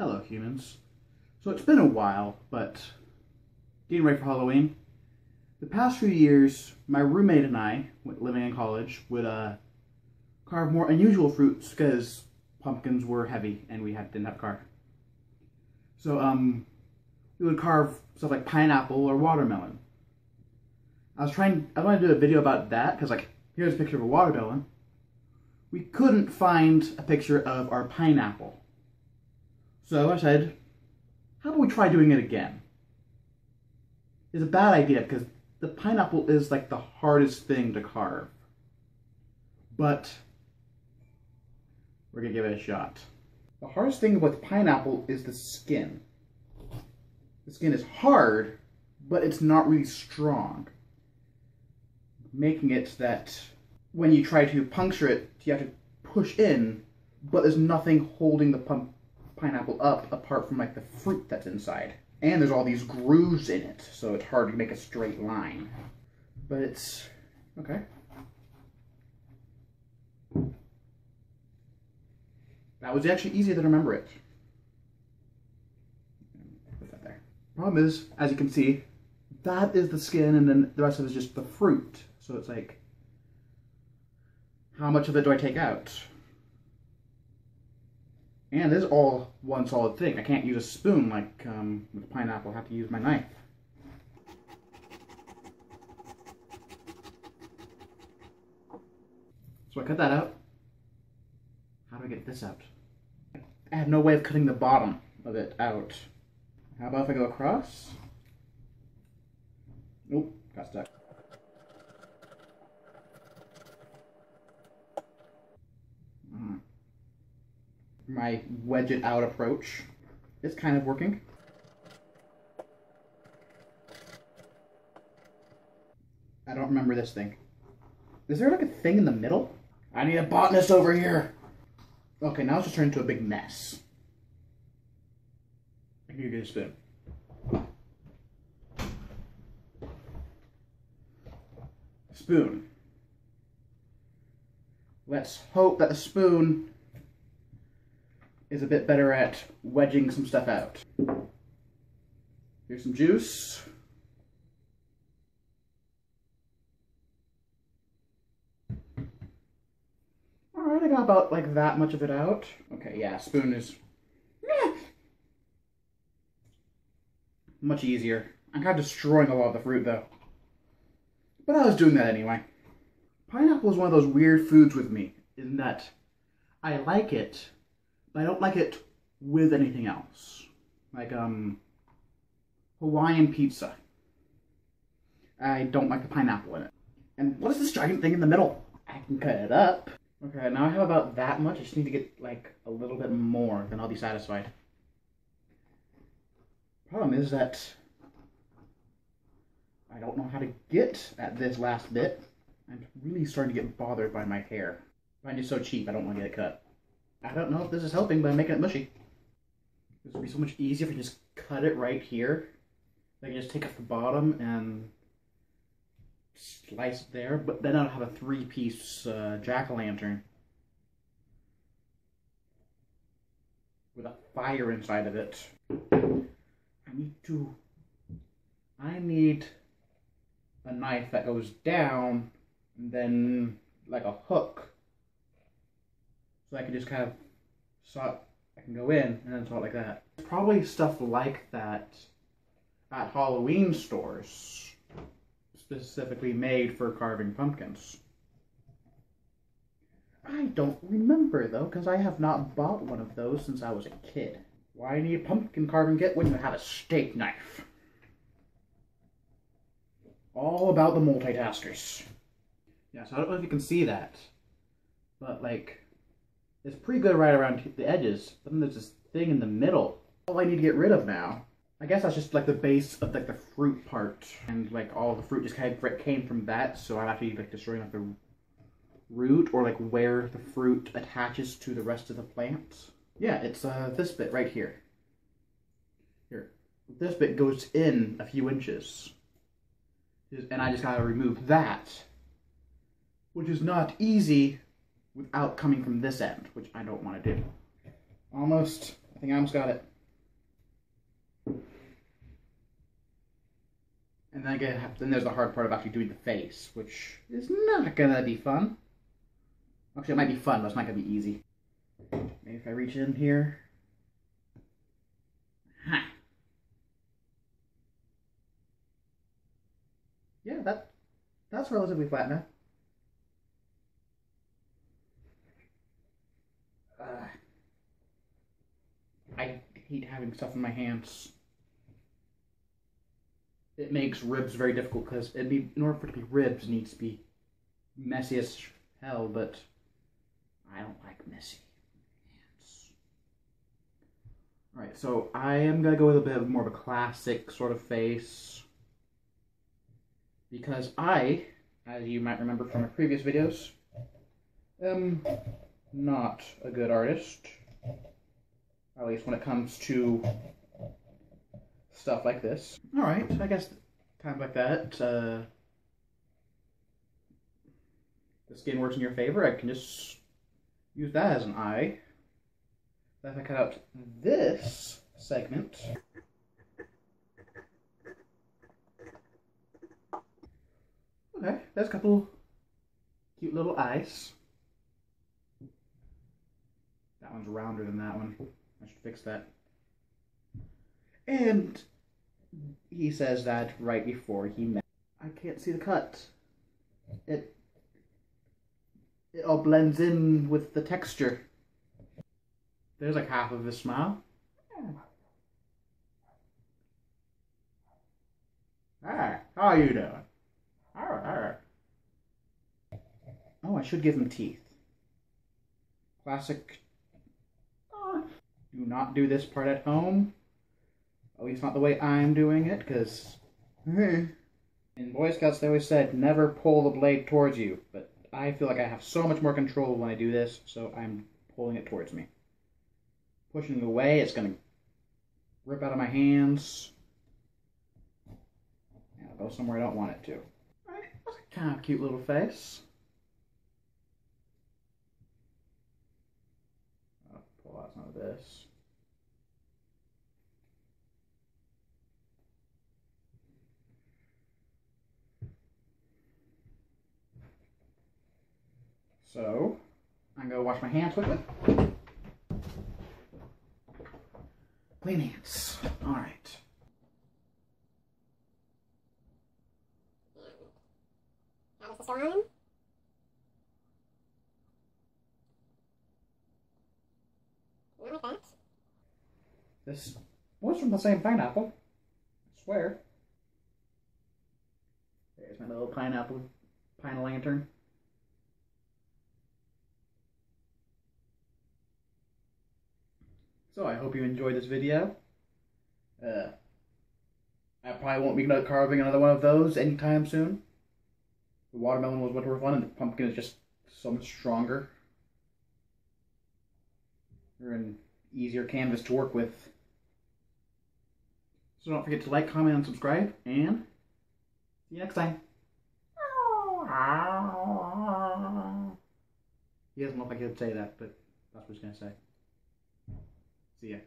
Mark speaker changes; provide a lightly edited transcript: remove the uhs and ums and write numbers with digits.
Speaker 1: Hello, humans. So it's been a while, but getting ready for Halloween. The past few years, my roommate and I, living in college, would carve more unusual fruits because pumpkins were heavy and we didn't have a car. So we would carve stuff like pineapple or watermelon. I wanted to do a video about that because, like, here's a picture of a watermelon. We couldn't find a picture of our pineapple. So I said, how about we try doing it again? It's a bad idea because the pineapple is like the hardest thing to carve. But we're gonna give it a shot. The hardest thing with pineapple is the skin. The skin is hard, but it's not really strong, making it that when you try to puncture it, you have to push in, but there's nothing holding the pineapple up apart from like the fruit that's inside. And there's all these grooves in it, so it's hard to make a straight line. But it's okay. That was actually easier than remember it. Put that there. Problem is, as you can see, that is the skin and then the rest of it is just the fruit. So it's like, how much of it do I take out? And this is all one solid thing. I can't use a spoon like with pineapple. I have to use my knife. So I cut that out. How do I get this out? I have no way of cutting the bottom of it out. How about if I go across? Nope, got stuck. My wedge it out approach is kind of working. I don't remember this thing. Is there like a thing in the middle? I need a botanist over here. Okay, now it's just turned into a big mess. I can get a spoon. Spoon. Let's hope that the spoon is a bit better at wedging some stuff out. Here's some juice. Alright, I got about like that much of it out. Okay, yeah, spoon is much easier. I'm kind of destroying a lot of the fruit though. But I was doing that anyway. Pineapple is one of those weird foods with me, in that I like it, but I don't like it with anything else. Like, Hawaiian pizza. I don't like the pineapple in it. And what is this giant thing in the middle? I can cut it up. Okay, now I have about that much. I just need to get, like, a little bit more, then I'll be satisfied. Problem is that I don't know how to get at this last bit. I'm really starting to get bothered by my hair. Mine is so cheap, I don't want to get it cut. I don't know if this is helping by making it mushy. This would be so much easier if I just cut it right here. I can just take off the bottom and slice it there, but then I'll have a three-piece jack-o'-lantern with a fire inside of it. I need a knife that goes down and then like a hook, so I can just kind of I can go in and then saw it like that. Probably stuff like that at Halloween stores, specifically made for carving pumpkins. I don't remember though, because I have not bought one of those since I was a kid. Why need a pumpkin carving kit when you have a steak knife? All about the multitaskers. Yeah, so I don't know if you can see that, but like, it's pretty good right around the edges, but then there's this thing in the middle. All I need to get rid of now, I guess that's just like the base of like the fruit part, and like all the fruit just kind of came from that, so I'm actually like destroying like the root, or like where the fruit attaches to the rest of the plant. Yeah, it's this bit right here. Here, this bit goes in a few inches, and I just gotta remove that, which is not easy without coming from this end, which I don't want to do. Almost. I think I almost got it. And then there's the hard part of actually doing the face, which is not gonna be fun. Actually, it might be fun, but it's not gonna be easy. Maybe if I reach in here. Ha! Yeah, that's relatively flat now. I hate having stuff in my hands. It makes ribs very difficult because in order for it to be ribs, it needs to be messy as hell, but I don't like messy hands. Alright, so I am going to go with a bit more of a classic sort of face because I, as you might remember from my previous videos, am not a good artist. At least when it comes to stuff like this. Alright, I guess times like that, the skin works in your favor. I can just use that as an eye. Then if I cut out this segment, okay, there's a couple cute little eyes. That one's rounder than that one. I should fix that. And he says that right before he met. I can't see the cut. It all blends in with the texture. There's like half of his smile. Hi, how are you doing? Oh, I should give him teeth. Classic. Do not do this part at home. At least not the way I'm doing it, because in Boy Scouts they always said never pull the blade towards you, but I feel like I have so much more control when I do this, so I'm pulling it towards me. Pushing it away, it's going to rip out of my hands, and it'll go somewhere I don't want it to. Alright, that's a kind of cute little face. I'll pull out some of this. So, I'm going to wash my hands quickly. Clean hands. Alright.
Speaker 2: How does this go on? Not like that.
Speaker 1: This was from the same pineapple. I swear. There's my little pineapple, Latern. So I hope you enjoyed this video. I probably won't be carving another one of those anytime soon. The watermelon was much more fun, and the pumpkin is just so much stronger. Or an easier canvas to work with. So don't forget to like, comment, and subscribe, and see you next time. He doesn't look like he would say that, but that's what he's going to say. See ya.